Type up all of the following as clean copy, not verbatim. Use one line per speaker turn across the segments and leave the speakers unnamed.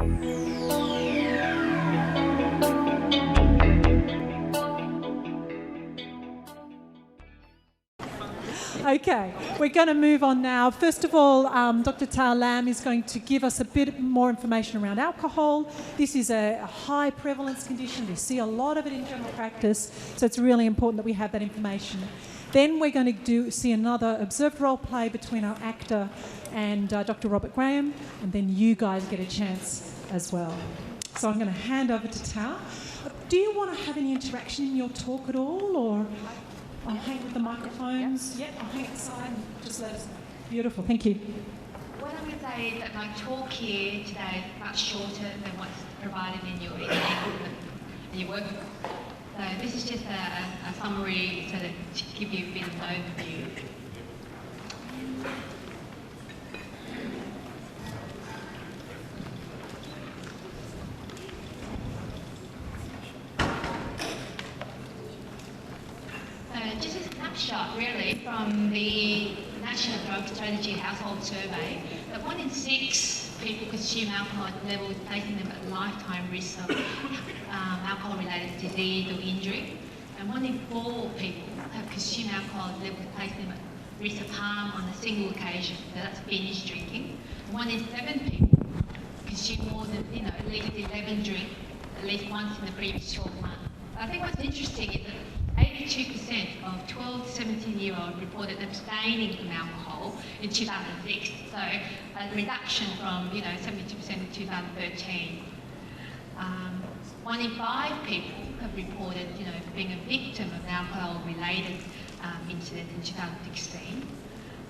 Okay, we're going to move on now. First of all, Dr. THAO LAM is going to give us a bit more information around alcohol. This is a high prevalence condition. We see a lot of it in general practice, so it's really important that we have that information. Then we're going to see another observed role play between our actor and Dr. Robert Graham, and then you guys get a chance as well. So I'm going to hand over to THAO. Do you want to have any interaction in your talk at all, or I'll hang with the microphones? Yep, I'll hang outside and just let us know. Beautiful, thank you.
What I would say is that my talk here today is much shorter than what's provided in your workbook. So this is just a summary so that to give you a bit of an overview. Just a snapshot really from the National Drug Strategy Household Survey that 1 in 6 people consume alcohol at levels placing them at lifetime risk of alcohol-related disease or injury, and 1 in 4 people have consumed alcohol at levels placing them at risk of harm on a single occasion, so that's binge drinking. 1 in 7 people consume more than at least 11 drinks at least once in the previous 12 months. I think what's interesting is that 82% of 12 to 17-year-olds reported abstaining from alcohol in 2006, so a reduction from 72% in 2013. 1 in 5 people have reported being a victim of an alcohol-related incident in 2016.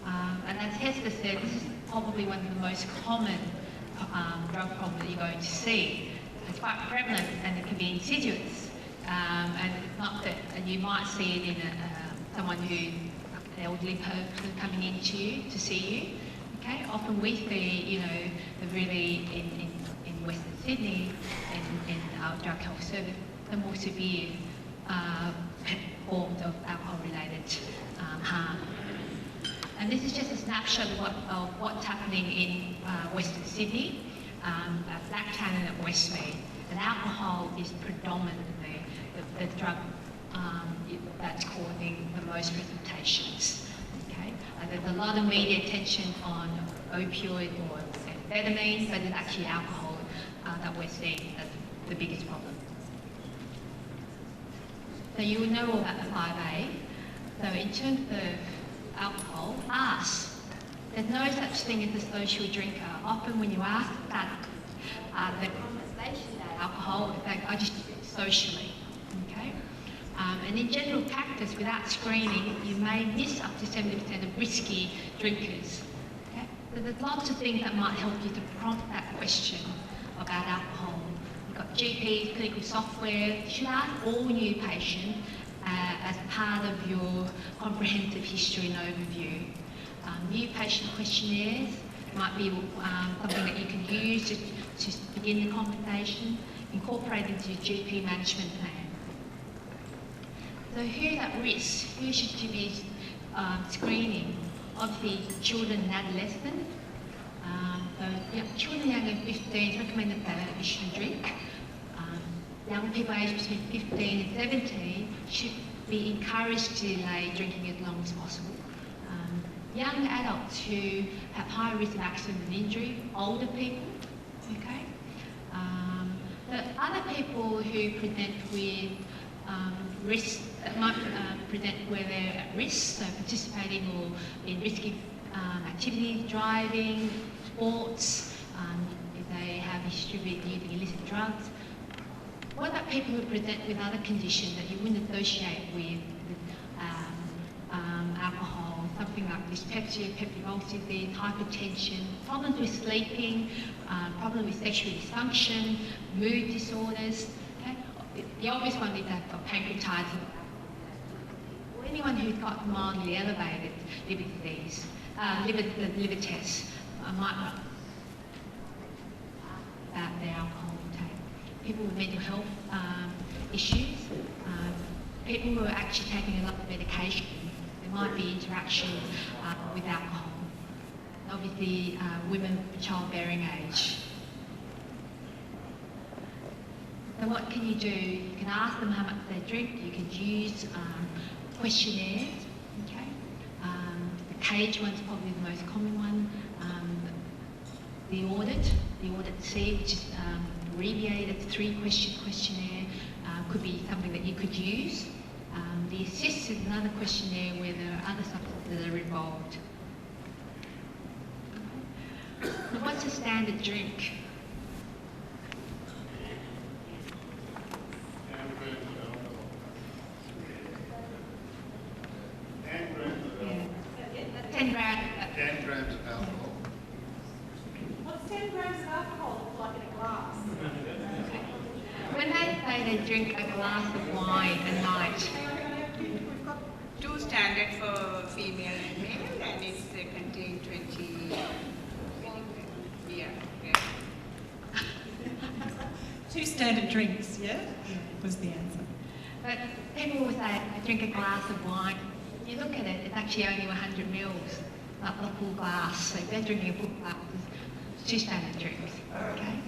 And as Hester said, this is probably one of the most common drug problems that you're going to see. It's quite prevalent and it can be insidious. And it's not that you might see it in someone an elderly person coming into you to see you. Okay, often we see, really in Western Sydney in our drug health service, the more severe forms of alcohol-related harm. And this is just a snapshot of what's happening in Western Sydney, Blacktown and at Westmead. And alcohol is predominantly the drug that's causing the most presentations. Okay, there's a lot of media attention on opioid or amphetamine, but it's actually alcohol that we're seeing as the biggest problem. So you will know all about the 5A. So in terms of alcohol, there's no such thing as a social drinker. Often when you ask about the conversation about alcohol, it's like, I just drink it socially. And in general practice, without screening, you may miss up to 70% of risky drinkers. Okay? So there's lots of things that might help you to prompt that question about alcohol. You've got GPs, clinical software. You should ask all new patients as part of your comprehensive history and overview. New patient questionnaires might be something that you can use to begin the conversation, incorporate into your GP management plan. So who's at risk? Who should you be screening? Obviously, children and adolescents. Children younger than 15 is recommended that you shouldn't drink. Young people aged between 15 and 17 should be encouraged to delay drinking as long as possible. Young adults who have high risk of accident and injury, older people, okay? But other people who present with risks that might present where they're at risk, so participating or in risky activities, driving, sports, if they have a history of using illicit drugs. What about people who present with other conditions that you wouldn't associate with alcohol, something like dyspepsia, peptic ulcer disease, hypertension, problems with sleeping, problems with sexual dysfunction, mood disorders. Okay? The obvious one is that of pancreatitis, or anyone who's got mildly elevated liver disease, liver tests might not about their alcohol intake. People with mental health issues, people who are actually taking a lot of medication, there might be interaction with alcohol. Obviously, women of childbearing age. So what can you do? You can ask them how much they drink. You can use questionnaires. Okay. The cage one's probably the most common one. The audit C, which is abbreviated 3-question questionnaire, could be something that you could use. The assist is another questionnaire where there are other substances that are involved. What's a standard drink? Yeah. 10 grams.
10 grams of alcohol.
What's 10 grams of alcohol look like in a glass?
When they say they drink a glass of wine a night,
We've got 2 standard for female and male, and it's contain 20 beer. Yeah.
2 standard drinks, yeah? Was the answer.
but people will say, I drink a glass of wine. You look at it, it's actually only 100 mils, not the full glass. So if they're drinking a full glass, it's 2 standard drinks, okay?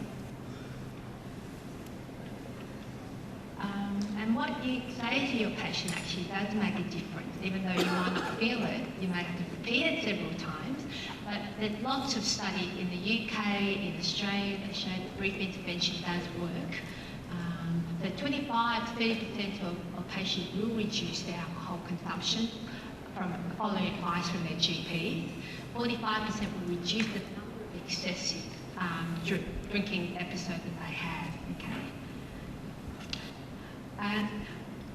And what you say to your patient actually does make a difference. Even though you might not feel it, you may have to repeat it several times. But there's lots of studies in the UK, in Australia, that show that brief intervention does work. So 25 to 30% of patients will reduce their alcohol consumption from following advice from their GP. 45% will reduce the number of excessive drinking episodes that they have. Okay. And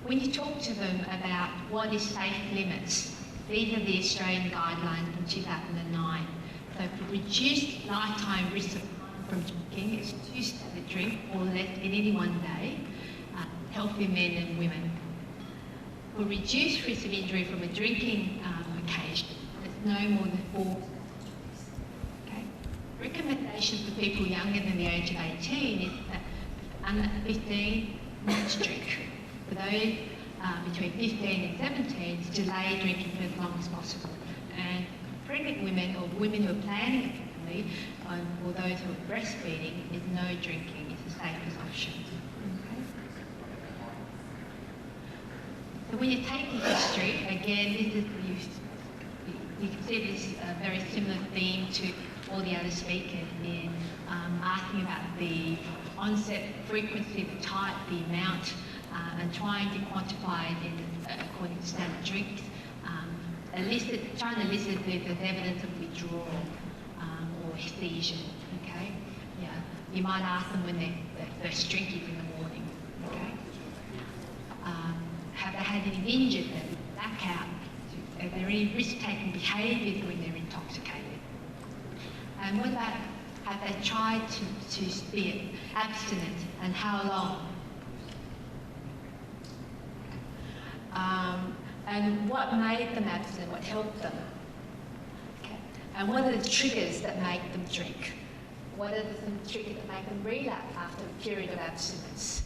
when you talk to them about what is safe limits, these are the Australian guidelines from 2009. So for reduced lifetime risk of harm from drinking, it's 2 standard drink or less in any one day, healthy men and women. For reduced risk of injury from a drinking occasion, it's no more than 4. Okay. Recommendations for people younger than the age of 18 is that under 15, not to drink. For those between 15 and 17, is delay drinking for as long as possible. And pregnant women or women who are planning a family, or those who are breastfeeding, is no drinking. It's the safest option. Okay. So when you take the history, again, this is you can see this very similar theme to all the other speakers in asking about the onset, frequency, the type, the amount, and trying to quantify it according to standard drinks. Trying to elicit if there's evidence of withdrawal or seizure. Okay, yeah. You might ask them when they're first drinking in the morning. Okay. Have they had any binges that back out? Are there any risk-taking behaviours when they're intoxicated? And what about, have they tried to be abstinent, and how long? And what made them abstinent, what helped them? Okay. And what are the triggers that make them drink? What are some triggers that make them relapse after a period of abstinence?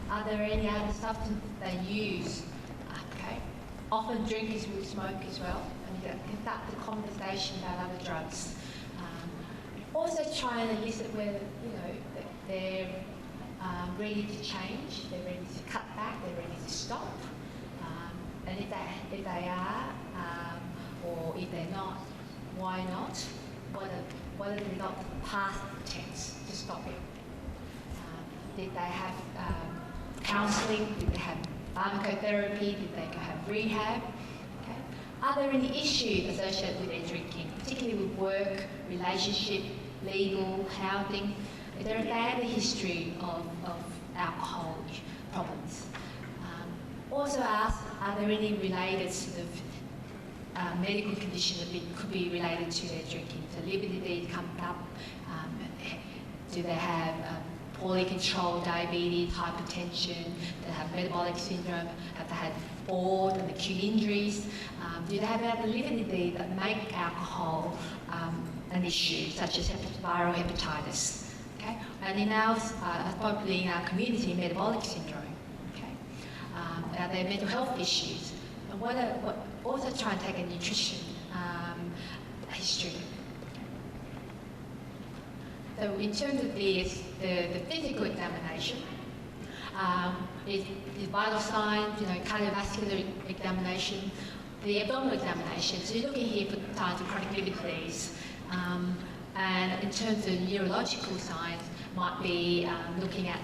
Are there any other substances they use? Okay. Often drinkers will smoke as well, and you can start the conversation about other drugs. Also try and elicit whether, that they're ready to change, they're ready to cut back, they're ready to stop. And if they are, or if they're not, why not? What are the results of the past attempts to stop it? Did they have counselling? Did they have pharmacotherapy? Did they have rehab? Okay. Are there any issues associated with their drinking, particularly with work, relationship, legal, housing? Is there a family history of alcohol problems? Also ask, are there any related sort of medical condition that could be related to their drinking? So liver disease comes up. Do they have poorly controlled diabetes, hypertension? Do they have metabolic syndrome? Have they had bored and acute injuries? Do they have other liver disease that make alcohol an issue, such as viral hepatitis? Okay, and in our, probably in our community, metabolic syndrome. Are there mental health issues? And also try and take a nutrition history. So in terms of the physical examination, is vital signs, cardiovascular examination, the abdominal examination. So you're looking here for signs of chronic liver disease. And in terms of neurological signs, might be looking at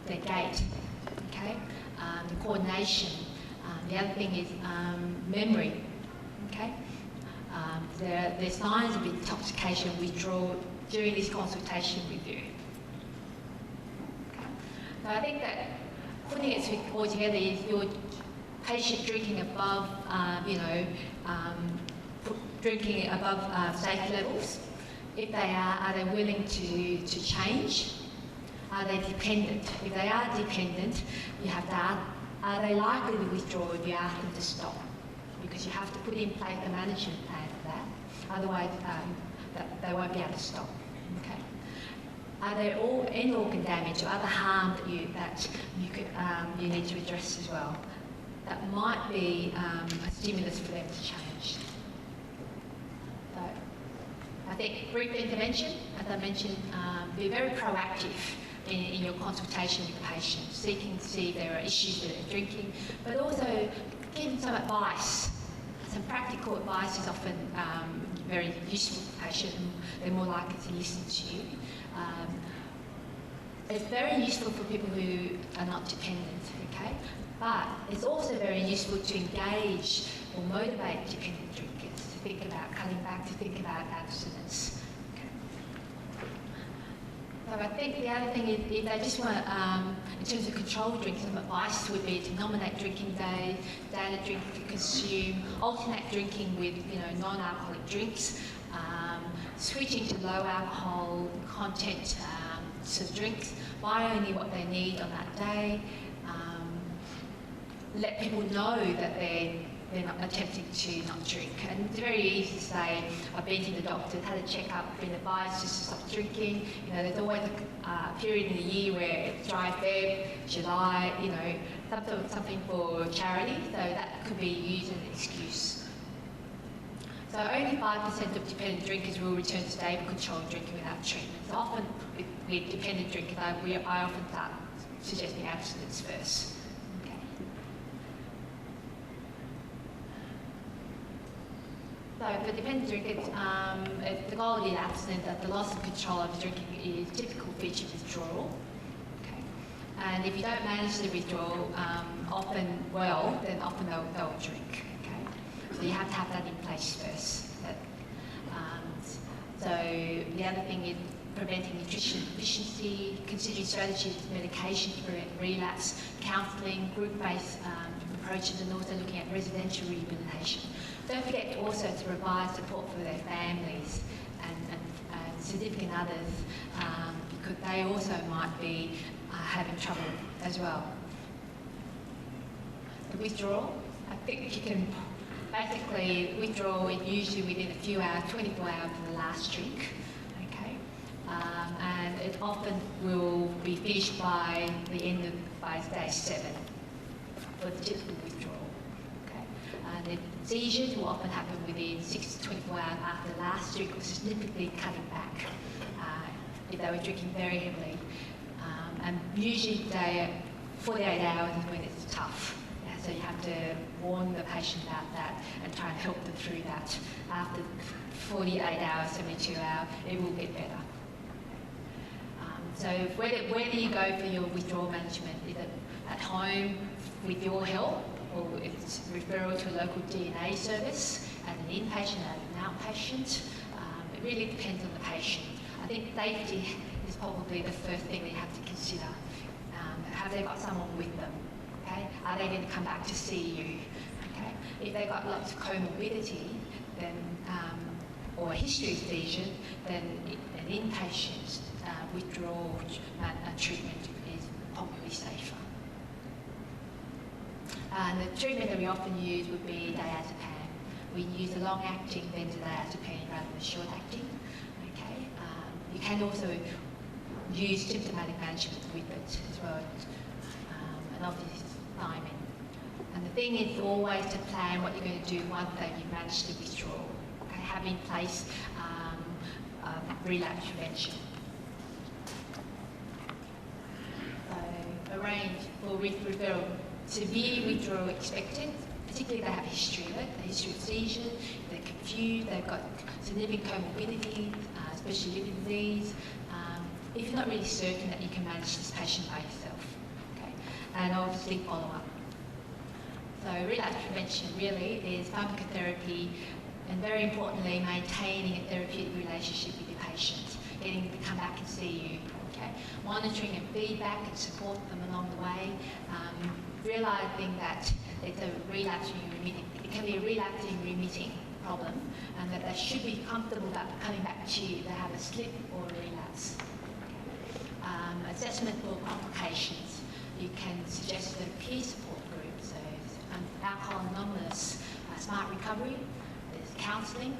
their gait, okay, the coordination. The other thing is memory, okay. There's signs of intoxication, withdrawal during this consultation with you. Okay. So I think that putting it all together is your patient drinking above, drinking above safe levels. If they are they willing to change? Are they dependent? If they are dependent, you have to ask, are they likely to withdraw if you ask them to stop? Because you have to put in place a management plan for that. Otherwise, they won't be able to stop. Okay. Are there any organ damage or other harm that you need to address as well? That might be a stimulus for them to change. So, I think brief intervention, as I mentioned, be very proactive in your consultation with the patient, seeking to see if there are issues with their drinking, but also giving some advice. Some practical advice is often very useful for the patient, and they're more likely to listen to you. It's very useful for people who are not dependent, okay? But it's also very useful to engage or motivate dependent drinkers to think about cutting back, to think about abstinence. Okay. So I think the other thing is if they just want, in terms of controlled drinking, some advice would be to nominate drinking days, daily drinking to consume, alternate drinking with non-alcoholic drinks, switching to low alcohol content sort of drinks, buy only what they need on that day. Let people know that they're not attempting to not drink. And it's very easy to say, I've been to the doctor, had a checkup, been advised just to stop drinking. There's always a period in the year where it's dry Feb, July, something for charity, so that could be used as an excuse. So only 5% of dependent drinkers will return to stable controlled drinking without treatment. So often with dependent drinkers, I often start suggesting abstinence first. So for dependent drinkers, the goal of the abstinence, that the loss of control of drinking is a typical feature of withdrawal. Okay. And if you don't manage the withdrawal then often they'll drink. Okay. So you have to have that in place first. So the other thing is preventing nutrition deficiency, considering strategies of medication to prevent relapse, counselling, group-based approaches, and also looking at residential rehabilitation. Don't forget also to provide support for their families and significant others because they also might be having trouble as well. The withdrawal, I think you can basically withdraw it usually within a few hours, 24 hours of the last drink. Okay, and it often will be finished by day 7 for the typical withdrawal. The seizures will often happen within 6 to 24 hours after the last drink, or significantly cutting back if they were drinking very heavily. And usually 48 hours is when it's tough. So you have to warn the patient about that and try and help them through that. After 48 hours, 72 hours, it will get better. So where do you go for your withdrawal management? Is it at home with your help? Or it's referral to a local DNA service as an inpatient and an outpatient. It really depends on the patient. I think safety is probably the first thing that you have to consider. Have they got someone with them? Okay? Are they going to come back to see you? Okay? If they've got lots of comorbidity, then or a history of seizure, then an inpatient withdrawal treatment is probably safer. And the treatment that we often use would be diazepam. We use a long-acting benzodiazepine rather than short-acting. Okay. You can also use symptomatic management with it as well, and obviously timing. And the thing is always to plan what you're going to do once that you've managed the withdrawal. Okay. Have in place relapse prevention. So severe withdrawal expected, particularly if they have a history of it, a history of seizures, they're confused, they've got significant comorbidity, especially liver disease. If you're not really certain that you can manage this patient by yourself, okay? And obviously follow up. So relapse prevention really is pharmacotherapy and very importantly maintaining a therapeutic relationship with your patients, getting them to come back and see you, okay? Monitoring and feedback and support them along the way, realising that it's a relapsing remitting, it can be a relapsing remitting problem and that they should be comfortable about coming back to you if they have a slip or a relapse. Assessment for complications. You can suggest a peer support group, so Alcohol Anonymous, Smart Recovery, there's counselling,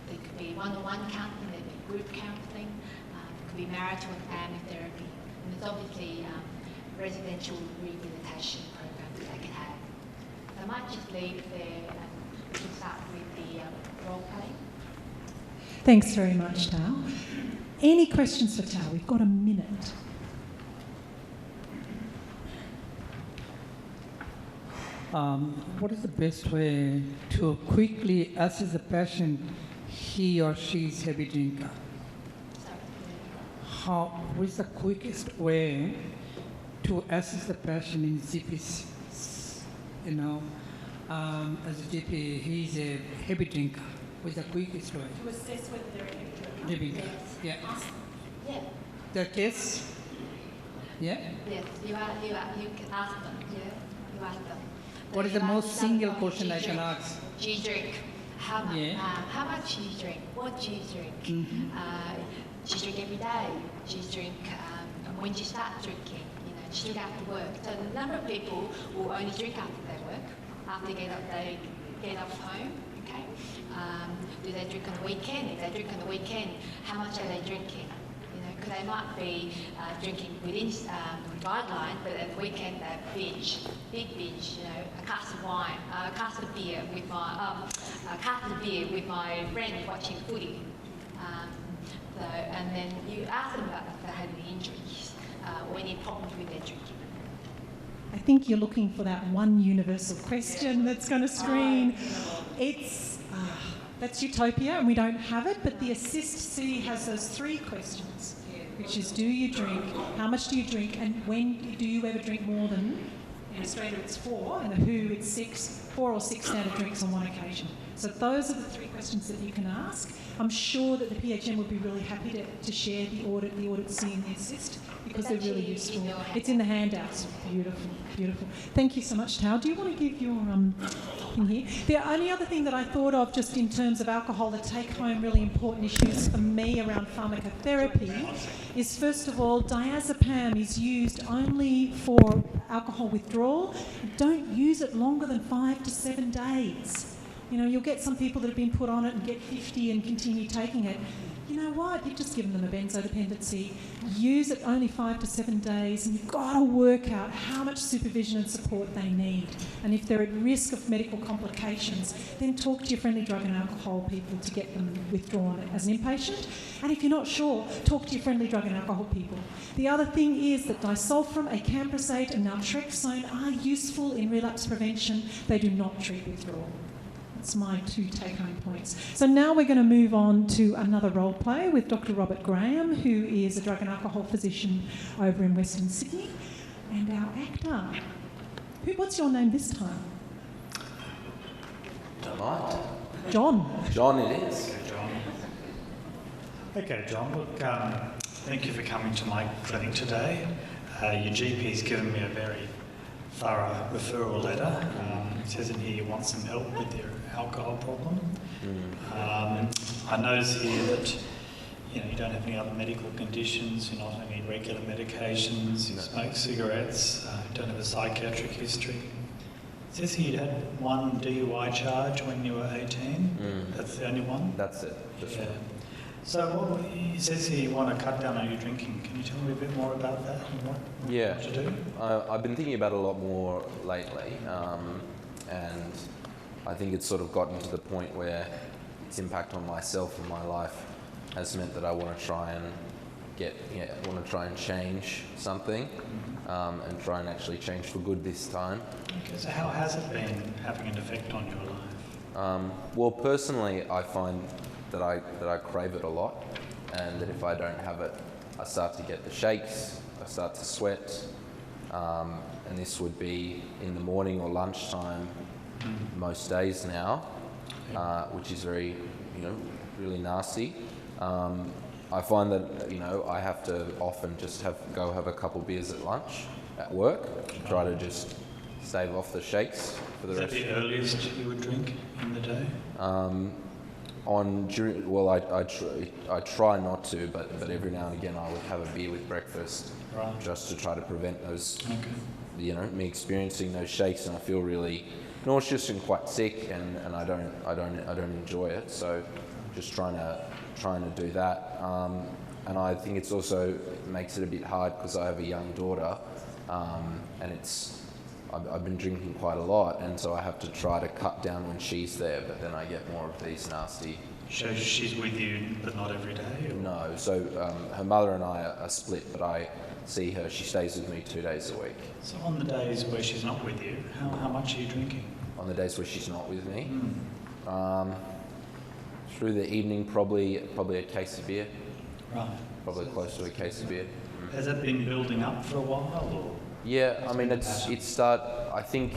there could be one-on-one counselling, there could be group counselling, there could be marital and family therapy, and there's obviously residential rehabilitation programs that they can have. So I might just leave there and we can start with the role play.
Thanks very much, THAO. Any questions for THAO? We've got a minute.
What is the best way to quickly assess a patient he or she is heavy drinker? What is the quickest way to assess the patient in GP? As a GP, he's a heavy drinker. What is the quickest way?
To assess whether they're a heavy
Living. Yeah.
Yeah.
The case? Yeah?
Yes, you can ask them, yeah, you ask them.
What is the most single question I can ask?
Do you drink? How much?
Yeah.
How much do you drink? What do you drink?
Mm-hmm.
Do you drink every day? Do you drink when do you start drinking? Do you drink after work? So the number of people will only drink after they work, after they get off home. Okay. Do they drink on the weekend? If they drink on the weekend, how much are they drinking? Because they might be drinking within guideline, but at the weekend they binge, big binge. A cask of wine, a cask of beer with my friend watching footy. And then you ask them about if they had any injuries or any problems with their drinking.
I think you're looking for that one universal question that's going to screen. That's utopia and we don't have it, but the Assist-C has those 3 questions, which is do you drink, how much do you drink, and when do you ever drink more than, in Australia it's 4, and the WHO it's 6, 4 or 6 standard drinks on one occasion. So those are the 3 questions that you can ask. I'm sure that the PHN would be really happy to share the Audit-C and the Assist because they're really useful. It's in the handouts. Beautiful, beautiful. Thank you so much, THAO. Do you want to give your thing here? The only other thing that I thought of just in terms of alcohol, the take-home really important issues for me around pharmacotherapy is, first of all, diazepam is used only for alcohol withdrawal. Don't use it longer than 5 to 7 days. You'll get some people that have been put on it and get 50 and continue taking it. You know what? You've just given them a benzodependency. Use it only 5 to 7 days, and you've got to work out how much supervision and support they need. And if they're at risk of medical complications, then talk to your friendly drug and alcohol people to get them withdrawn as an inpatient. And if you're not sure, talk to your friendly drug and alcohol people. The other thing is that disulfiram, acamprosate and naltrexone are useful in relapse prevention. They do not treat withdrawal. That's my 2 take-home points. So now we're going to move on to another role play with Dr. Robert Graham, who is a drug and alcohol physician over in Western Sydney, and our actor. What's your name this time?
Delight.
John.
John it is.
Okay, John, look, thank you for coming to my clinic today. Your GP's given me a very thorough referral letter. It says in here you want some help with your alcohol problem. I notice here that you don't have any other medical conditions, you're not on any regular medications, you smoke cigarettes, don't have a psychiatric history. It says here you had 1 DUI charge when you were 18. That's the only one?
That's it.
Yeah. So it says here you want to cut down on your drinking. Can you tell me a bit more about that and what to do?
I've been thinking about it a lot more lately, and I think it's sort of gotten to the point where its impact on myself and my life has meant that I want to try and want to try and change something, and try and actually change for good this time.
Okay, so how has it been having an effect on your life?
Well, personally, I find that I crave it a lot, and that if I don't have it, I start to get the shakes, I start to sweat, and this would be in the morning or lunchtime most days now, which is very, really nasty. I find that, I have to often just go have a couple beers at lunch at work, try to just stave off the shakes for the rest.
Is that the earliest you would drink in the day?
I try not to, but every now and again I would have a beer with breakfast,
Right.
just to try to prevent those,
Okay.
me experiencing those shakes, and I feel really nauseous and quite sick, and I don't enjoy it. So just trying to do that, and I think it makes it a bit hard because I have a young daughter, and I've been drinking quite a lot, and so I have to try to cut down when she's there, but then I get more of these nasty.
So she's with you, but not every day? Or?
No, so her mother and I are split, but I see her. She stays with me 2 days a week.
So on the days where she's not with you, how much are you drinking?
On the days where she's not with me, through the evening, probably a case of beer.
Right.
Probably close to a case of beer.
Has that been building up for a while, or?
Yeah, I mean, I think,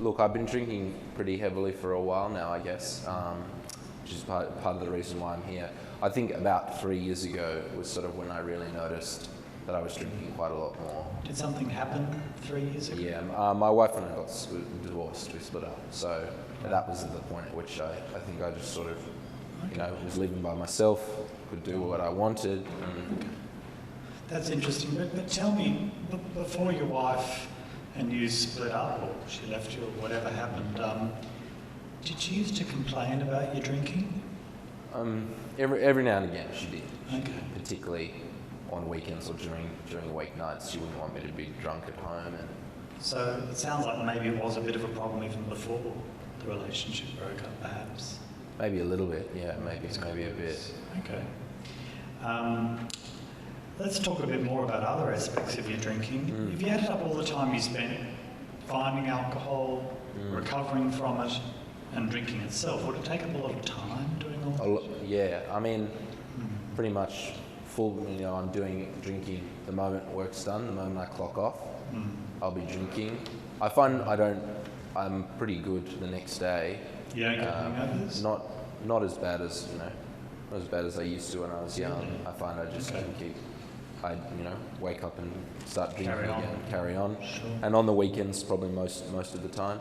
look, I've been drinking pretty heavily for a while now, I guess, which is part of the reason why I'm here. I think about 3 years ago was sort of when I really noticed that I was drinking quite a lot more.
Did something happen 3 years ago?
Yeah, my wife and I got divorced, we split up, so that was the point at which I think I just sort of, was living by myself, could do what I wanted.
That's interesting, but tell me, before your wife and you split up, or she left you, or whatever happened, did she used to complain about your drinking?
Every now and again she did.
Okay.
Particularly on weekends or during weeknights, she wouldn't want me to be drunk at home. And
So it sounds like maybe it was a bit of a problem even before the relationship broke up, perhaps.
maybe a little bit, yeah, maybe a bit.
Okay. Let's talk a bit more about other aspects of your drinking. If you added up all the time you spent finding alcohol, recovering from it, and drinking itself, would it take up a lot of time doing all that?
Yeah, I mean, pretty much full. I'm drinking the moment work's done, the moment I clock off. I'll be drinking. I find I'm pretty good the next day.
You don't get hangovers?
Not as bad as not as bad as I used to when I was young. I find I just can wake up and start drinking again, carry on.
Sure.
And on the weekends, probably most of the time.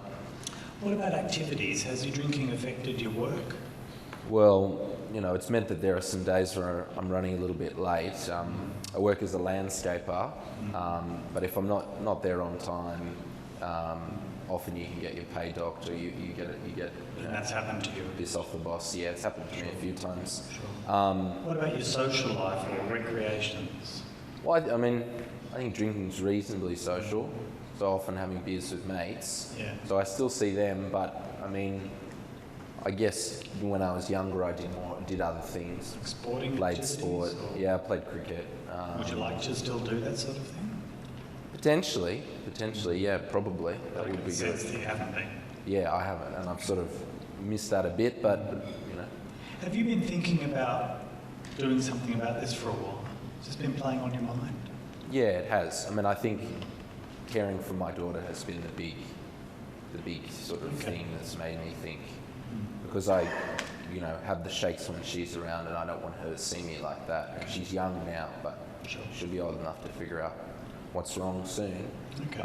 What about activities? Has your drinking affected your work?
Well, it's meant that there are some days where I'm running a little bit late. I work as a landscaper, but if I'm not there on time, often you can get your pay docked, or you get
And that's happened to you?
this off the boss. Yeah, it's happened to me a few times.
Sure. What about your social life or recreations?
Well, I think drinking's reasonably social. So often having beers with mates.
Yeah.
So I still see them, but I guess when I was younger, I did other things.
Sporting
Played
activities,
sport.
or
Yeah, I played cricket.
would you like to still do that sort of thing?
Potentially, yeah, probably. That would be
Since
good.
you haven't been.
Yeah, I haven't, and I've sort of missed that a bit, but
Have you been thinking about doing something about this for a while? Has this been playing on your mind?
yeah, it has. I think caring for my daughter has been the big sort of thing that's made me think, because I have the shakes when she's around, and I don't want her to see me like that. And she's young now, but she'll be old enough to figure out what's wrong soon.
Okay.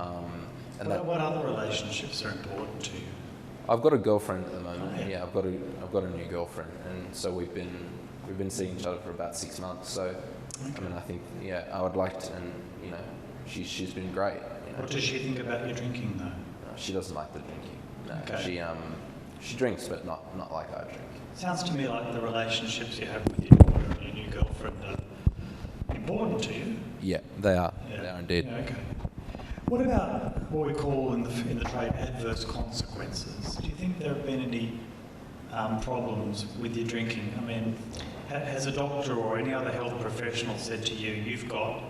And
What other relationships are important to you?
I've got a girlfriend at the moment.
Oh, yeah.
Yeah, I've got a new girlfriend, and so we've been seeing each other for about 6 months. So,
Okay.
I think I would like to, and she's been great.
What does she think about your drinking, though?
She doesn't like the drinking. No,
Okay.
she drinks, but not like I drink.
Sounds to me like the relationships you have with your daughter and your new girlfriend are important to you.
Yeah, they are.
Yeah.
They are indeed.
Yeah, okay. What about what we call in the trade adverse consequences? Do you think there have been any problems with your drinking? has a doctor or any other health professional said to you, you've got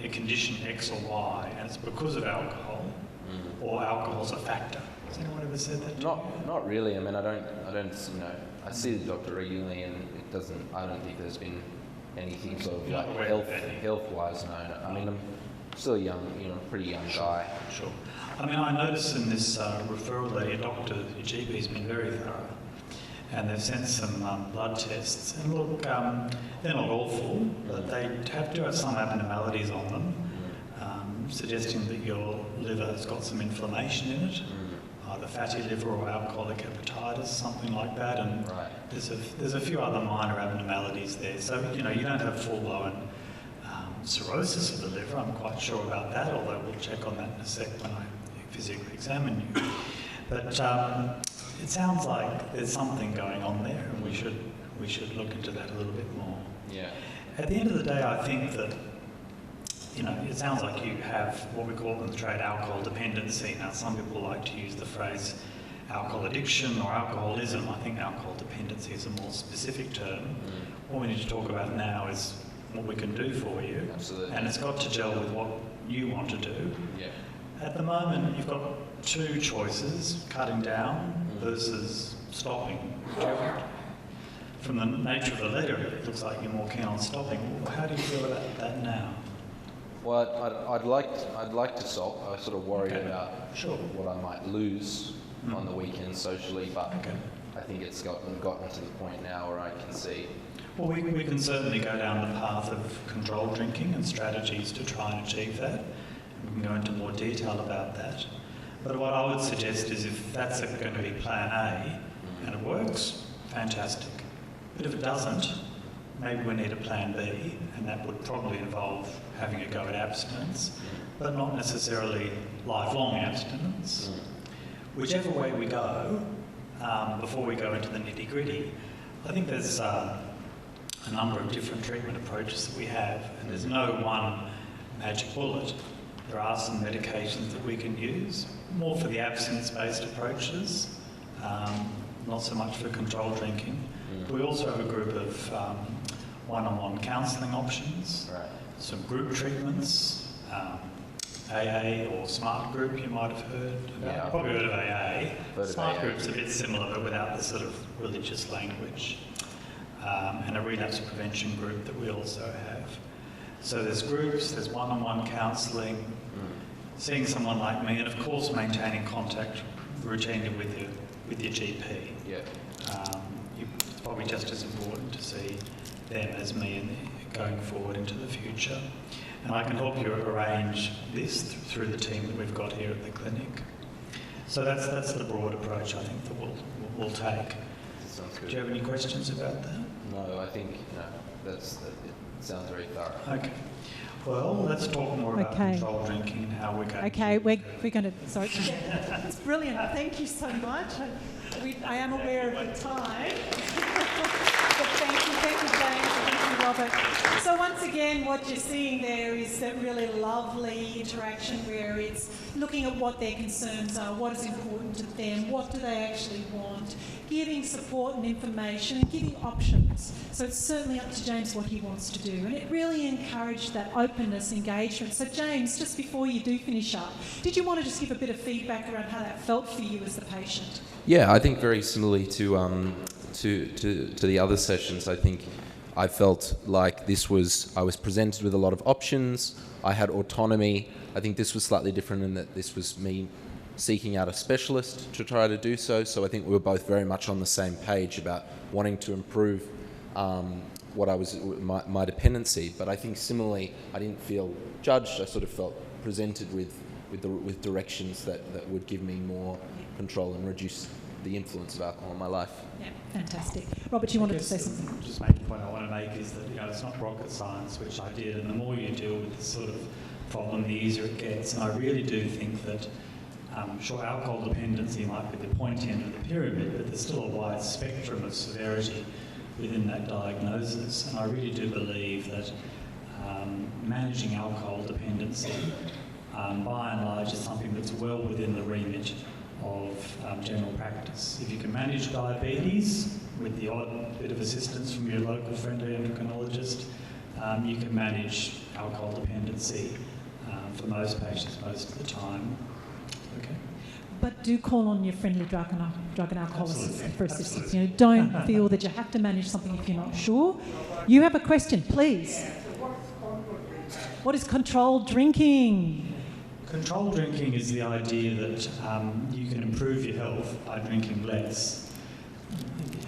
a condition X or Y, and it's because of alcohol, or alcohol's a factor? Has anyone ever said that to you?
Not really. I mean, I don't, you know, I see the doctor regularly, and I don't think there's been anything sort of like health-wise, no. I mean, I'm still a young, pretty young guy.
Sure. I mean, I noticed in this referral that your GP's been very thorough, and they've sent some blood tests. And look, they're not awful, but they do have some abnormalities on them, suggesting that your liver has got some inflammation in it, either fatty liver or alcoholic hepatitis, something like that. And there's a few other minor abnormalities there. So, you don't have full-blown cirrhosis of the liver. I'm quite sure about that, although we'll check on that in a sec when I physically examine you. But it sounds like there's something going on there, and we should look into that a little bit more.
Yeah.
At the end of the day, I think that it sounds like you have what we call in the trade alcohol dependency. Now, some people like to use the phrase alcohol addiction or alcoholism. I think alcohol dependency is a more specific term. What we need to talk about now is what we can do for you.
Absolutely.
And it's got to gel with what you want to do.
Yeah.
At the moment, you've got two choices, cutting down versus stopping. From the nature of the letter, it looks like you're more keen on stopping. How do you feel about that now?
Well, I'd like to stop. I was sort of worried about what I might lose on the weekend socially, but I think it's gotten to the point now where I can see.
Well, we can certainly go down the path of controlled drinking and strategies to try and achieve that. We can go into more detail about that. But what I would suggest is if that's going to be plan A and it works, fantastic. But if it doesn't, maybe we need a plan B, and that would probably involve having a go at abstinence, but not necessarily lifelong abstinence. Whichever way we go, before we go into the nitty-gritty, I think there's a number of different treatment approaches that we have, and there's no one magic bullet. There are some medications that we can use, more for the abstinence-based approaches, not so much for controlled drinking. We also have a group of one-on-one counselling options, some group treatments, AA or Smart Group you might have heard about. You've probably heard of AA. Smart Group's a bit similar, but without the sort of religious language. And a relapse prevention group that we also have. So there's groups, there's one-on-one counselling, seeing someone like me, and of course maintaining contact routinely with your GP.
Yeah.
It's probably just as important to see them as me going forward into the future. And I can help you arrange this through the team that we've got here at the clinic. So that's the broad approach I think that we'll take.
Sounds good.
Do you have any questions about that?
No, I think it sounds very thorough.
Okay. Well, let's talk more about controlled drinking and how we're going
we're going to, sorry. It's brilliant. Thank you so much. I am aware of the time. But thank you, James. Thank you, Robert. So once again, what you're seeing there is that really lovely interaction where it's looking at what their concerns are, what is important to them, what do they actually want, giving support and information and giving options. So it's certainly up to James what he wants to do. And it really encouraged that openness, engagement. So James, just before you do finish up, did you want to just give a bit of feedback around how that felt for you as the patient?
Yeah, I think very similarly to the other sessions. I think I felt like I was presented with a lot of options. I had autonomy. I think this was slightly different in that this was me seeking out a specialist to try to do so. So I think we were both very much on the same page about wanting to improve my dependency. But I think similarly, I didn't feel judged. I sort of felt presented with directions that would give me more control and reduce the influence of alcohol in my life.
Yeah, fantastic. Robert, you wanted to say something?
Just main point I want to make is that it's not rocket science, which I did, and the more you deal with this sort of problem, the easier it gets. And I really do think that, sure, alcohol dependency might be the point end of the pyramid, but there's still a wide spectrum of severity within that diagnosis. And I really do believe that managing alcohol dependency, by and large, is something that's well within the remit of general practice. If you can manage diabetes with the odd a bit of assistance from your local friendly endocrinologist, you can manage alcohol dependency for most patients most of the time. Okay.
But do call on your friendly drug and alcohol
Absolutely.
for assistance.
Absolutely.
You know, don't feel that you have to manage something if you're not sure. You have a question, please. What is controlled drinking?
Controlled drinking is the idea that you can improve your health by drinking less.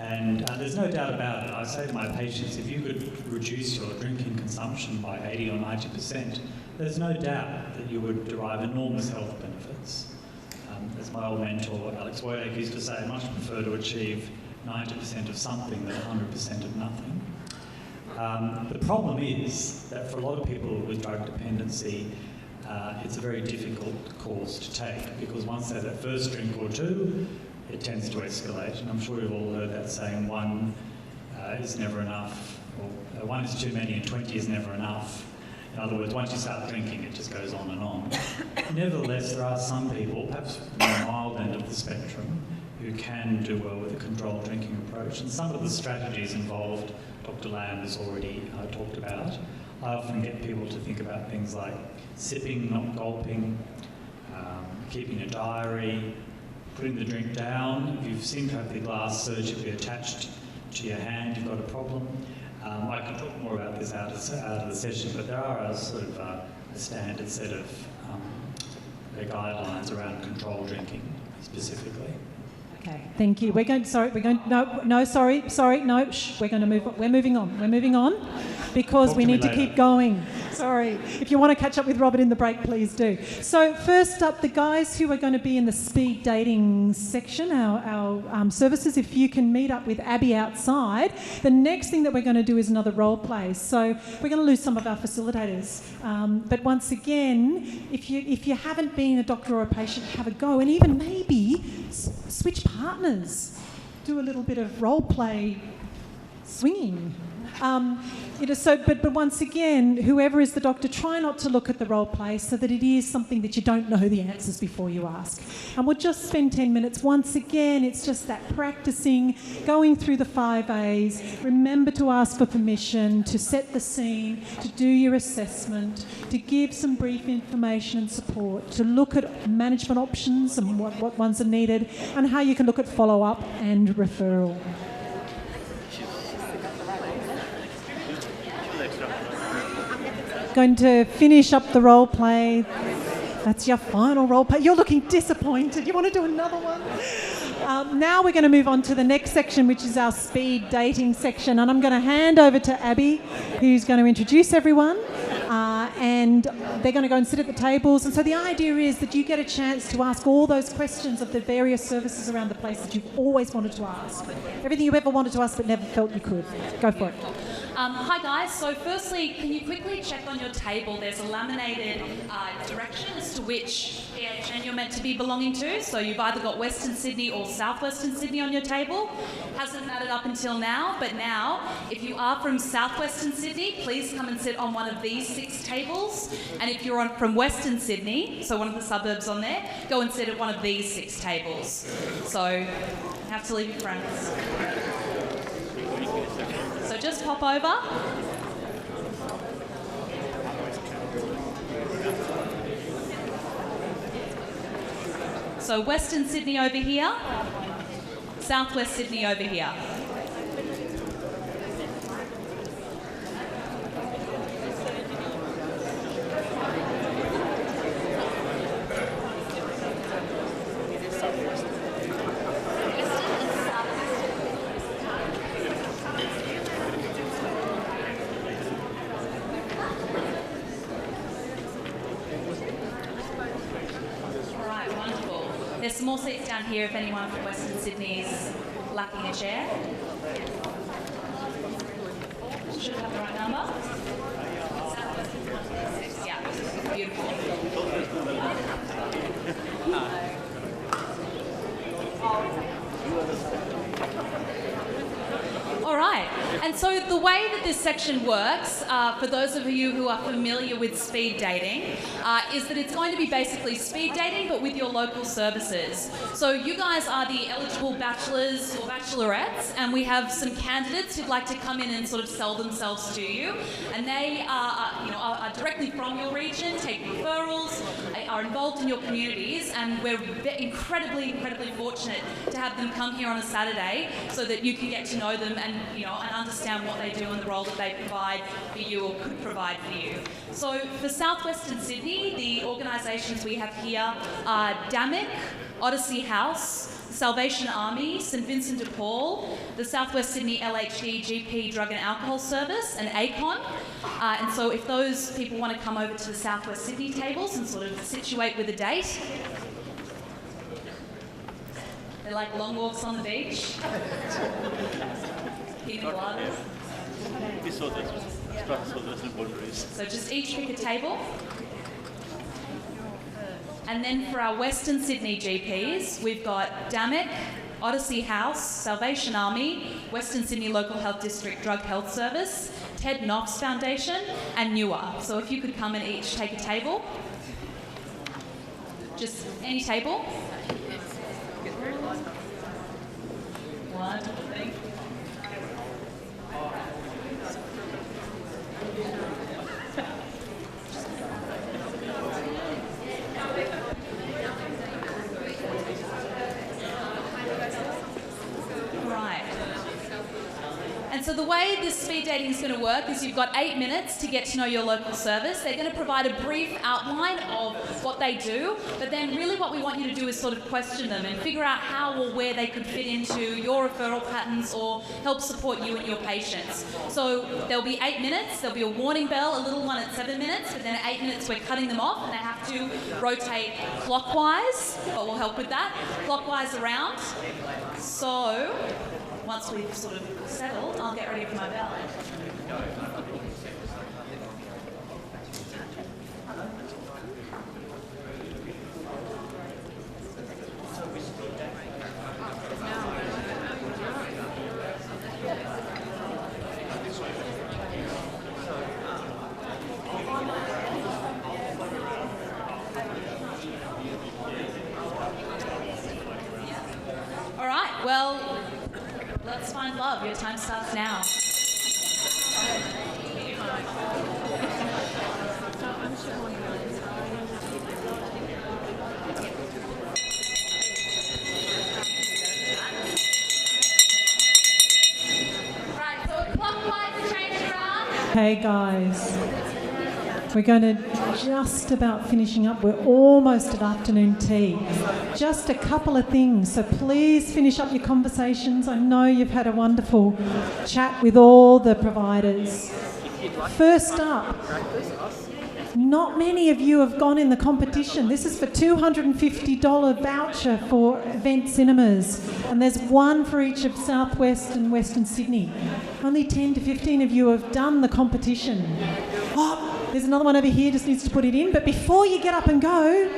And there's no doubt about it. I say to my patients, if you could reduce your drinking consumption by 80 or 90%, there's no doubt that you would derive enormous health benefits. As my old mentor, Alex Woyek, used to say, I much prefer to achieve 90% of something than 100% of nothing. The problem is that for a lot of people with drug dependency, it's a very difficult course to take, because once they have that first drink or two, it tends to escalate. And I'm sure you've all heard that saying, one is never enough, or one is too many and 20 is never enough. In other words, once you start drinking, it just goes on and on. Nevertheless, there are some people, perhaps from the mild end of the spectrum, who can do well with a controlled drinking approach. And some of the strategies involved, Dr. Lam has already talked about. I often get people to think about things like sipping, not gulping, keeping a diary, putting the drink down. If you seem to have the glass surgically attached to your hand, you've got a problem. I can talk more about this out of the session, but there are a sort of a standard set of guidelines around controlled drinking specifically.
Okay, thank you. We're going to move on. We're moving on because we need to keep going. Sorry. If you want to catch up with Robert in the break, please do. So first up, the guys who are going to be in the speed dating section, our services, if you can meet up with Abby outside. The next thing that we're going to do is another role play. So we're going to lose some of our facilitators. But once again, if you haven't been a doctor or a patient, have a go, and even maybe switch partners. Do a little bit of role play swinging. But once again, whoever is the doctor, try not to look at the role play so that it is something that you don't know the answers before you ask. And we'll just spend 10 minutes. Once again, it's just that practicing, going through the 5 A's. Remember to ask for permission, to set the scene, to do your assessment, to give some brief information and support, to look at management options and what ones are needed, and how you can look at follow-up and referral. Going to finish up the role play. That's your final role play. You're looking disappointed. You want to do another one? Now we're going to move on to the next section, which is our speed dating section. And I'm going to hand over to Abby, who's going to introduce everyone. And they're going to go and sit at the tables. And so the idea is that you get a chance to ask all those questions of the various services around the place that you've always wanted to ask. Everything you ever wanted to ask but never felt you could. Go for it.
Hi guys, so firstly, can you quickly check on your table? There's a laminated direction as to which PHN you're meant to be belonging to. So you've either got Western Sydney or South Western Sydney on your table. Hasn't mattered up until now, but now, if you are from South Western Sydney, please come and sit on one of these 6 tables. And if you're from Western Sydney, so one of the suburbs on there, go and sit at one of these 6 tables. So, you have to leave your friends. So just pop over. So Western Sydney over here, Southwest Sydney over here. There's some more seats down here if anyone from Western Sydney is lacking a chair. Should have the right number. Yeah, beautiful. All right, and And so the way that this section works, for those of you who are familiar with speed dating, is that it's going to be basically speed dating but with your local services. So you guys are the eligible bachelors or bachelorettes, and we have some candidates who'd like to come in and sort of sell themselves to you. And they are directly from your region, take referrals, are involved in your communities, and we're incredibly fortunate to have them come here on a Saturday so that you can get to know them and understand what they do and the role that they provide for you or could provide for you. So for Southwestern Sydney, the organisations we have here are DAMIC, Odyssey House, Salvation Army, St Vincent de Paul, the Southwest Sydney LHD GP Drug and Alcohol Service, and ACON. And so if those people want to come over to the Southwest Sydney tables and sort of situate with a date, they're like long walks on the beach. Pina coladas. So just each pick a table. And then for our Western Sydney GPs, we've got DAMIC, Odyssey House, Salvation Army, Western Sydney Local Health District Drug Health Service, Ted Knox Foundation, and NUA. So if you could come and each take a table. Just any table. One, three. And so the way this speed dating is going to work is you've got 8 minutes to get to know your local service. They're going to provide a brief outline of what they do, but then really what we want you to do is sort of question them and figure out how or where they could fit into your referral patterns or help support you and your patients. So there'll be 8 minutes, there'll be a warning bell, a little one at 7 minutes, but then at 8 minutes we're cutting them off and they have to rotate clockwise, but we'll help with that, clockwise around. So once we've sort of settled, I'll get ready for my bell. All right, well, let's find love. Your time starts now. Right, so clockwise change around.
Hey guys, we're going to just about finishing up. We're almost at afternoon tea. Just a couple of things, so please finish up your conversations. I know you've had a wonderful chat with all the providers. First up, not many of you have gone in the competition. This is for $250 voucher for Event Cinemas, and there's one for each of Southwest and Western Sydney. Only 10 to 15 of you have done the competition. Oh, there's another one over here, just needs to put it in. But before you get up and go,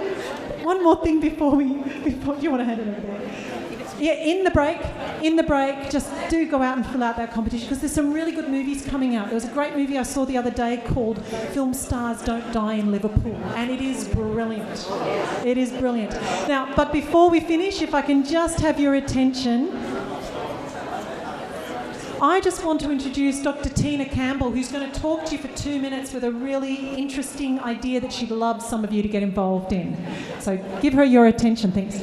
one more thing before you want to hand it over there. Yeah, in the break, just do go out and fill out that competition because there's some really good movies coming out. There was a great movie I saw the other day called Film Stars Don't Die in Liverpool, and it is brilliant. It is brilliant. Now, but before we finish, if I can just have your attention, I just want to introduce Dr. Tina Campbell, who's going to talk to you for 2 minutes with a really interesting idea that she'd love some of you to get involved in. So give her your attention. Thanks.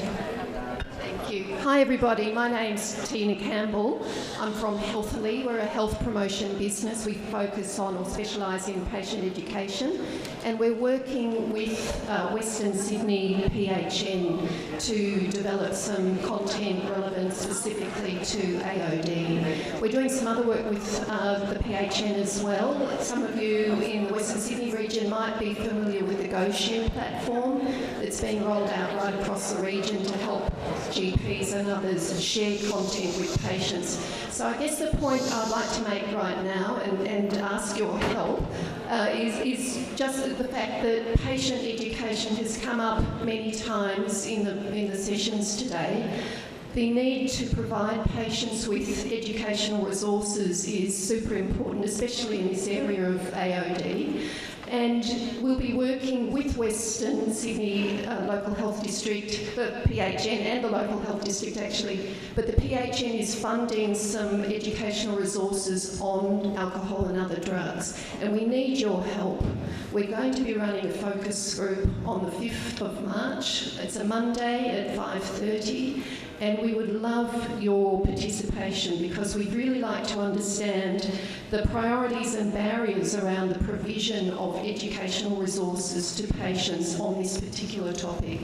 Hi everybody, my name's Tina Campbell. I'm from Healthily. We're a health promotion business. We focus on or specialise in patient education, and we're working with Western Sydney PHN to develop some content relevant specifically to AOD. We're doing some other work with the PHN as well. Some of you in the Western Sydney region might be familiar with the GoShare platform that's being rolled out right across the region to help GPs and others share content with patients. So I guess the point I'd like to make right now and ask your help is just the fact that patient education has come up many times in the sessions today. The need to provide patients with educational resources is super important, especially in this area of AOD. And we'll be working with Western Sydney Local Health District, the PHN and the Local Health District actually, but the PHN is funding some educational resources on alcohol and other drugs, and we need your help. We're going to be running a focus group on the 5th of March. It's a Monday at 5:30. And we would love your participation because we'd really like to understand the priorities and barriers around the provision of educational resources to patients on this particular topic.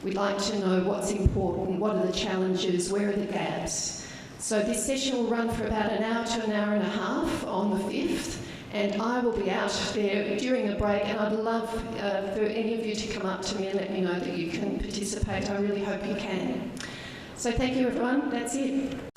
We'd like to know what's important, what are the challenges, where are the gaps. So this session will run for about an hour to an hour and a half on the 5th. And I will be out there during the break, and I'd love for any of you to come up to me and let me know that you can participate. I really hope you can. So thank you, everyone. That's it.